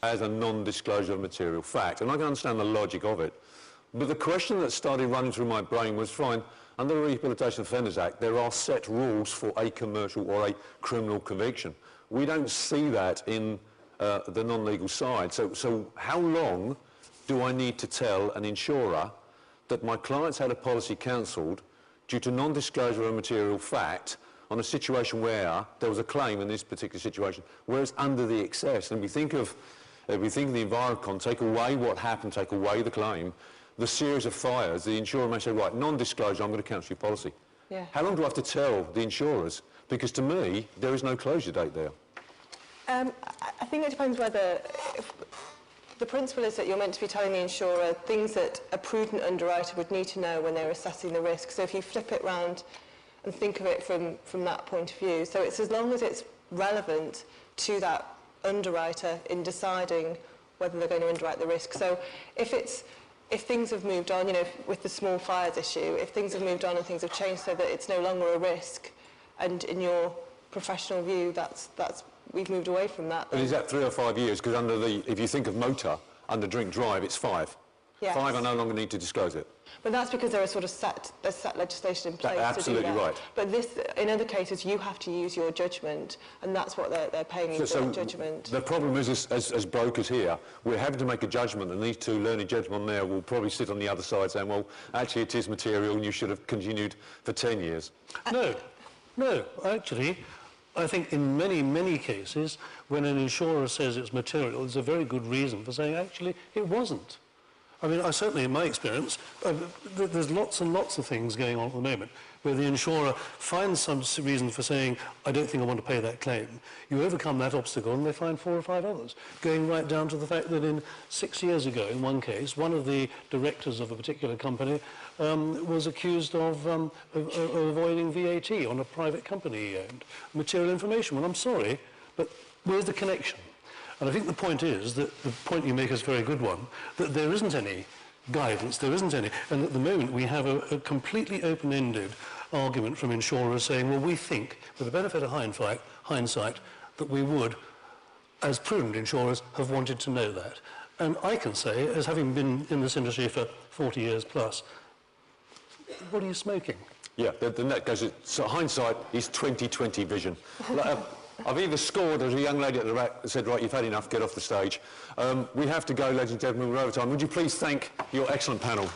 as a non-disclosure of material fact. And I can understand the logic of it. But the question that started running through my brain was, fine, under the Rehabilitation of Offenders Act, there are set rules for a commercial or a criminal conviction. We don't see that in the non-legal side. So how long do I need to tell an insurer that my client's had a policy cancelled due to non-disclosure of a material fact on a situation where there was a claim in this particular situation, whereas under the excess, and we think of the Envirocon, take away what happened, take away the claim, the series of fires, the insurer may say, right, non-disclosure, I'm going to cancel your policy. Yeah. How long do I have to tell the insurers? Because to me, there is no closure date there. I think it depends whether... The principle is that you're meant to be telling the insurer things that a prudent underwriter would need to know when they're assessing the risk. So if you flip it round and think of it from that point of view, so it's as long as it's relevant to that underwriter in deciding whether they're going to underwrite the risk. So if things have moved on, you know, with the small fires issue, if things have moved on and things have changed so that it's no longer a risk, and in your professional view, we've moved away from that. And is that 3 or 5 years? Because under if you think of motor, under drink drive, it's 5. Yes. 5, I no longer need to disclose it. But that's because there are sort of there's set legislation in place to do that. Absolutely right. But this, in other cases, you have to use your judgment, and that's what they're paying you for, judgment. The problem is, as brokers here, we're having to make a judgment, and these two learned gentlemen there will probably sit on the other side saying, well, actually it is material and you should have continued for 10 years. No, actually, I think in many, many cases, when an insurer says it's material, there's a very good reason for saying, actually, it wasn't. I mean, certainly in my experience, there's lots and lots of things going on at the moment where the insurer finds some reason for saying, I don't think I want to pay that claim. You overcome that obstacle and they find 4 or 5 others, going right down to the fact that 6 years ago, in one case, one of the directors of a particular company was accused of avoiding VAT on a private company he owned. Material information. Well, I'm sorry, but where's the connection? And I think the point is that the point you make is a very good one, that there isn't any guidance, there isn't any. And at the moment we have a completely open-ended argument from insurers saying, well, we think, with the benefit of hindsight, that we would, as prudent insurers, have wanted to know that. And I can say, as having been in this industry for 40 years plus, what are you smoking? Yeah, the net goes, so hindsight is 20/20 vision. I've either scored, as a young lady at the back said, right, you've had enough, get off the stage. We have to go, ladies and gentlemen, we're over time. Would you please thank your excellent panel?